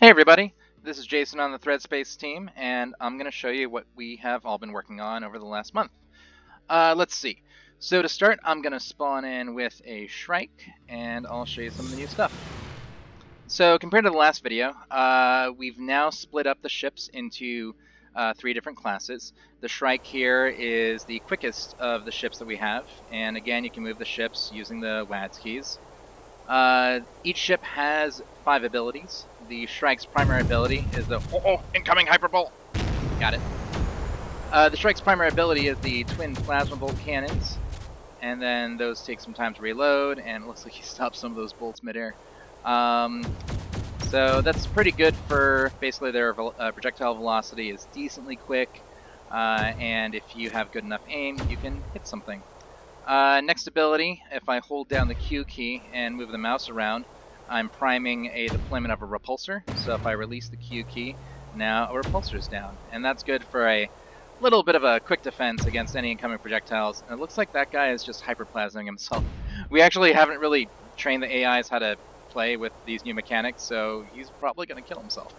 Hey everybody, this is Jason on the ThreadSpace team, and I'm going to show you what we have all been working on over the last month. Let's see. So to start, I'm going to spawn in with a Shrike, and I'll show you some of the new stuff. So compared to the last video, we've now split up the ships into 3 different classes. The Shrike here is the quickest of the ships that we have, and again, you can move the ships using the WADS keys. Each ship has 5 abilities. The Shrike's primary ability is the incoming hyperbole. Got it. The Shrike's primary ability is the twin plasma bolt cannons, and then those take some time to reload, and it looks like he stopped some of those bolts midair. So that's pretty good for basically their projectile velocity is decently quick, and if you have good enough aim, you can hit something. Next ability, if I hold down the Q key and move the mouse around, I'm priming a deployment of a repulsor. So if I release the Q key, now a repulsor is down. And that's good for a little bit of a quick defense against any incoming projectiles. And it looks like that guy is just hyperplasming himself. We actually haven't really trained the AIs how to play with these new mechanics, so he's probably going to kill himself.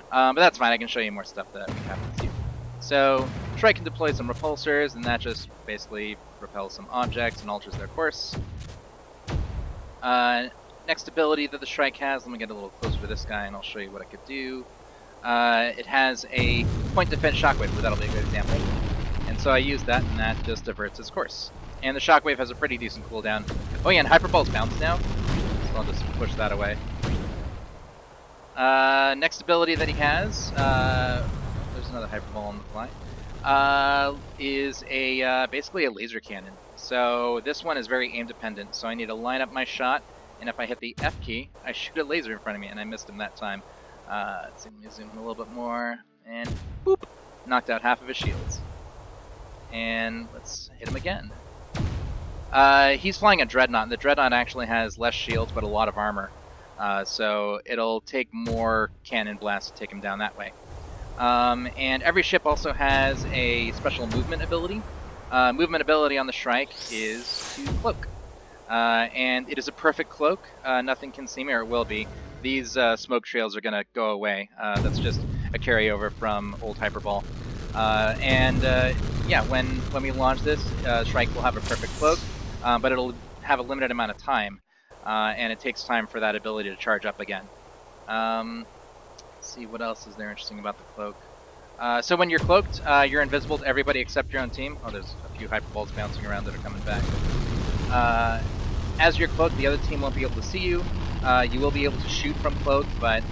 But that's fine, I can show you more stuff that we haven't seen. So Shrike can deploy some repulsors, and that just basically repels some objects and alters their course. Next ability that the Shrike has, let me get a little closer to this guy and I'll show you what it could do. It has a point defense shockwave, but that'll be a good example. And so I use that, and that just diverts his course. And the shockwave has a pretty decent cooldown. Oh yeah, and hyperbolt's bounced now, so I'll just push that away. Next ability that he has, there's another hyperball on the fly, is basically a laser cannon. So this one is very aim dependent, so I need to line up my shot, and if I hit the F key, I shoot a laser in front of me, and I missed him that time. Let's see, let me zoom in a little bit more, and boop! Knocked out half of his shields. And let's hit him again. He's flying a Dreadnought, and the Dreadnought actually has less shields, but a lot of armor. So it'll take more cannon blasts to take him down that way. And every ship also has a special movement ability. Movement ability on the Shrike is to cloak. And it is a perfect cloak. Nothing can see me, or it will be. These smoke trails are going to go away. That's just a carryover from old Hyperball. Yeah, when we launch this, Shrike will have a perfect cloak, but it'll have a limited amount of time. And it takes time for that ability to charge up again. Let's see, what else is there interesting about the cloak? So when you're cloaked, you're invisible to everybody except your own team. Oh, there's a few hyperballs bouncing around that are coming back. As you're cloaked, the other team won't be able to see you. You will be able to shoot from cloak, but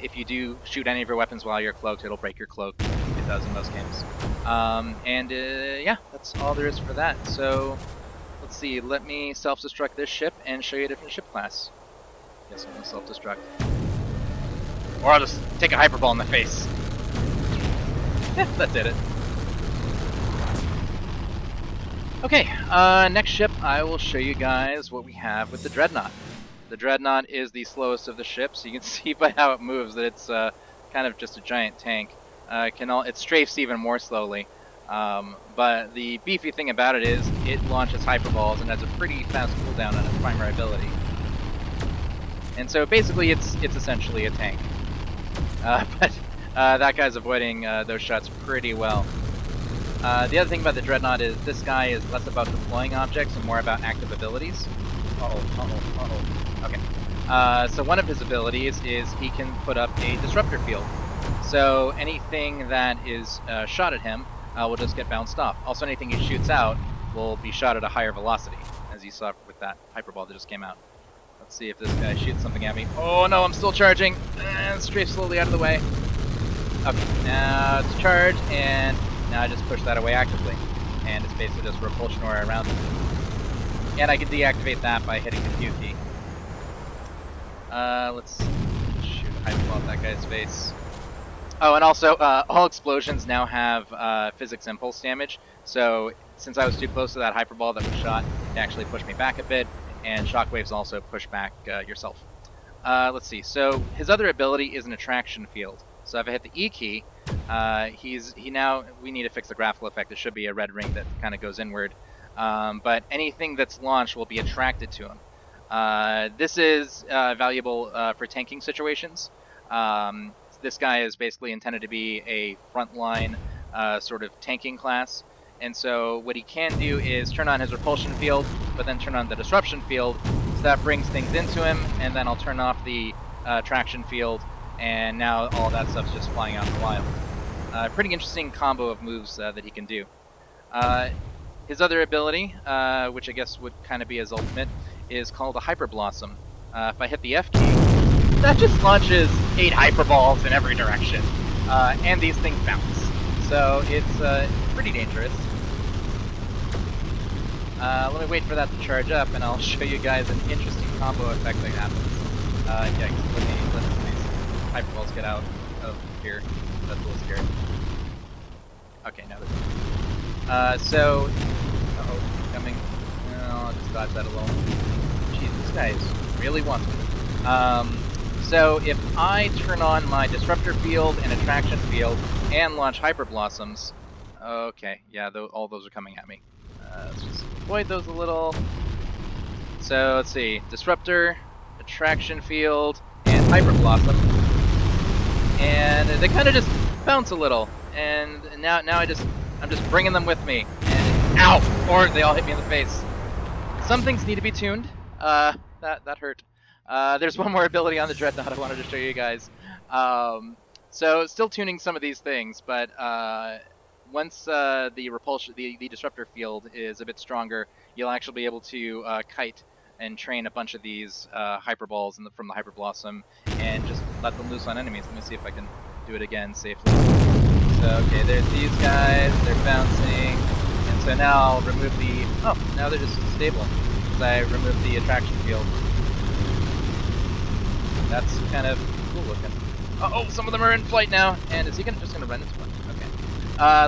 if you do shoot any of your weapons while you're cloaked, it'll break your cloak. It does in most games. Yeah, that's all there is for that. So let's see, let me self-destruct this ship and show you a different ship class. Guess I'm gonna self-destruct. Or I'll just take a hyperball in the face. Yeah, that did it. Okay, next ship, I will show you guys what we have with the Dreadnought. The Dreadnought is the slowest of the ships. You can see by how it moves that it's kind of just a giant tank. It strafes even more slowly. But the beefy thing about it is it launches hyperballs and has a pretty fast cooldown on its primary ability. And so basically it's essentially a tank. But that guy's avoiding those shots pretty well. The other thing about the Dreadnought is this guy is less about deploying objects and more about active abilities. Okay. So one of his abilities is he can put up a disruptor field. So anything that is shot at him will just get bounced off. Also, anything he shoots out will be shot at a higher velocity, as you saw with that hyperball that just came out. Let's see if this guy shoots something at me. Oh no, I'm still charging. Strafe slowly out of the way. Okay, now it's charged, and now I just push that away actively. And it's basically just repulsion aura around it. And I can deactivate that by hitting the Q key. Let's shoot a hyperball at that guy's face. Oh, and also, all explosions now have physics impulse damage. So, since I was too close to that hyperball that was shot, it actually pushed me back a bit, and shockwaves also push back yourself. Let's see. So, his other ability is an attraction field. So, if I hit the E key, we need to fix the graphical effect. It should be a red ring that kind of goes inward. But anything that's launched will be attracted to him. This is valuable for tanking situations. This guy is basically intended to be a frontline sort of tanking class. And so what he can do is turn on his repulsion field, but then turn on the disruption field. So that brings things into him, and then I'll turn off the traction field, and now all that stuff's just flying out in the wild. Pretty interesting combo of moves that he can do. His other ability, which I guess would kind of be his ultimate, is called a Hyper Blossom. If I hit the F key, that just launches 8 Hyper Balls in every direction, and these things bounce. So it's pretty dangerous. Let me wait for that to charge up, and I'll show you guys an interesting combo effect that happens. Yeah, let these Hyper Balls get out of here. That's a little scary. Okay, now they're so... Uh-oh, coming. No, I'll just dodge that alone. Jeez, this guy really wants me. So if I turn on my Disruptor Field and Attraction Field and launch Hyper Blossoms... Okay, yeah, all those are coming at me. Let's just avoid those a little. So, let's see. Disruptor, Attraction Field, and Hyper Blossom. And they kind of just bounce a little. And now I'm just bringing them with me. And ow! Or they all hit me in the face. Some things need to be tuned. That hurt. There's one more ability on the Dreadnought I wanted to show you guys. So still tuning some of these things, but once the disruptor field is a bit stronger, you'll actually be able to kite and train a bunch of these hyper balls from the Hyper Blossom and just let them loose on enemies. Let me see if I can do it again safely. So, okay, there's these guys, they're bouncing, and so now I'll remove the... Oh, now they're just stable, because I removed the attraction field. That's kind of cool looking. Uh-oh, some of them are in flight now, and is he just gonna run into one? Okay.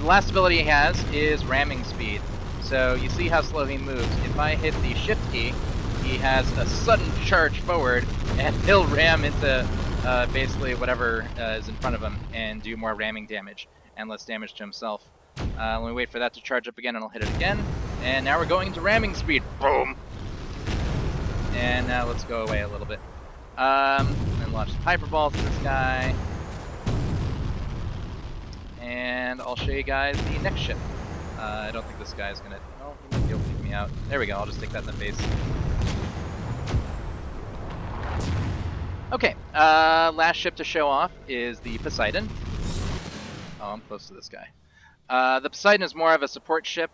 The last ability he has is ramming speed. So you see how slow he moves. If I hit the shift key, he has a sudden charge forward, and he'll ram into basically whatever is in front of him and do more ramming damage and less damage to himself. Let me wait for that to charge up again, and I'll hit it again. And now we're going into ramming speed. Boom! And now let's go away a little bit. And launch some hyper balls to this guy. And I'll show you guys the next ship. I don't think this guy's gonna... Oh, he might be able to take me out. There we go, I'll just take that in the face. Okay, last ship to show off is the Poseidon. Oh, I'm close to this guy. The Poseidon is more of a support ship.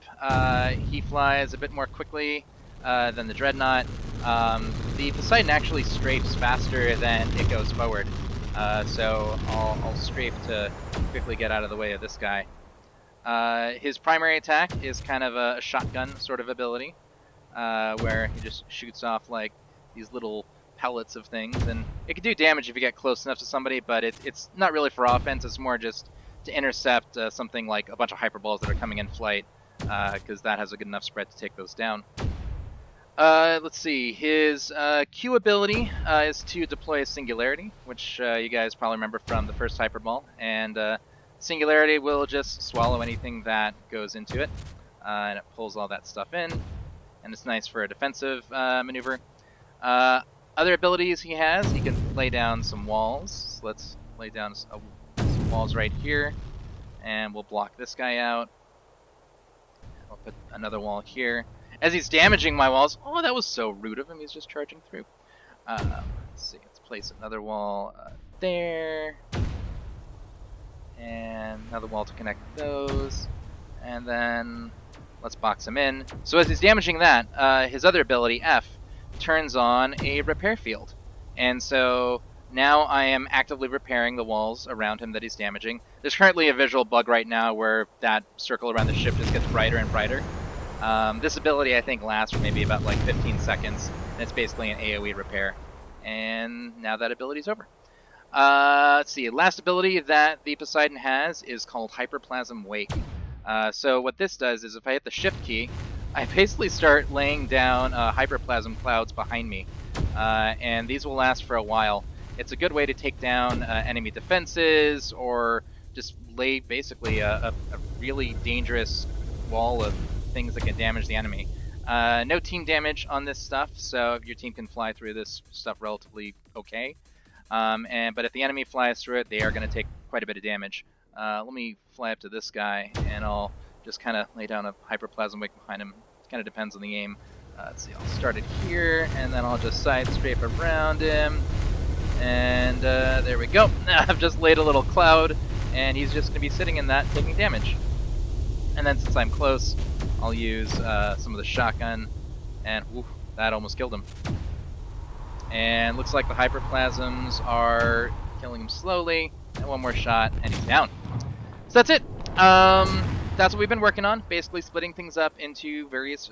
He flies a bit more quickly than the Dreadnought. The Poseidon actually strafes faster than it goes forward. So I'll strafe to quickly get out of the way of this guy. His primary attack is kind of a shotgun sort of ability, where he just shoots off like these little pellets of things, and it can do damage if you get close enough to somebody, but it's not really for offense. It's more just to intercept something like a bunch of hyperballs that are coming in flight, because that has a good enough spread to take those down. Let's see, his Q ability is to deploy a Singularity, which you guys probably remember from the first Hyperball, and Singularity will just swallow anything that goes into it, and it pulls all that stuff in, and it's nice for a defensive maneuver. Other abilities he has, he can lay down some walls. So let's lay down some walls right here, and we'll block this guy out. I'll put another wall here. As he's damaging my walls, oh, that was so rude of him, he's just charging through. Let's see, let's place another wall there. And another wall to connect those. And then let's box him in. So as he's damaging that, his other ability, F, turns on a repair field. And so now I am actively repairing the walls around him that he's damaging. There's currently a visual bug right now where that circle around the ship just gets brighter and brighter. This ability, I think, lasts for maybe about like 15 seconds, and it's basically an AoE repair. And now that ability's over. Let's see, last ability that the Poseidon has is called Hyperplasm Wake. So what this does is if I hit the shift key, I basically start laying down hyperplasm clouds behind me, and these will last for a while. It's a good way to take down enemy defenses, or just lay basically a really dangerous wall of things that can damage the enemy. No team damage on this stuff, so your team can fly through this stuff relatively okay. But if the enemy flies through it, they are going to take quite a bit of damage. Let me fly up to this guy, and I'll just kind of lay down a hyperplasm wake behind him. It kind of depends on the game. Let's see, I'll start it here, and then I'll just side scrape around him. And there we go. I've just laid a little cloud, and he's just going to be sitting in that, taking damage. And then since I'm close, I'll use some of the shotgun, and woof, that almost killed him. And looks like the hyperplasms are killing him slowly. And one more shot, and he's down. So that's it. That's what we've been working on, basically splitting things up into various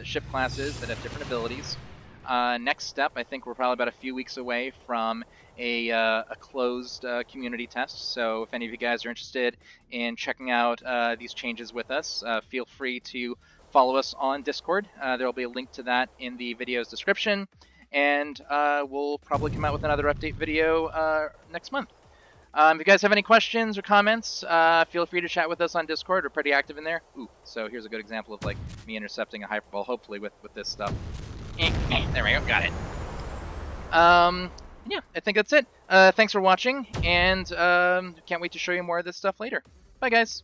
ship classes that have different abilities. Next step, I think we're probably about a few weeks away from a closed community test. So if any of you guys are interested in checking out these changes with us, feel free to follow us on Discord. There will be a link to that in the video's description. And we'll probably come out with another update video next month. If you guys have any questions or comments, feel free to chat with us on Discord. We're pretty active in there. Ooh, so here's a good example of like me intercepting a hyperball, hopefully with this stuff. There we go, got it. Yeah, I think that's it. Thanks for watching, and can't wait to show you more of this stuff later. Bye, guys.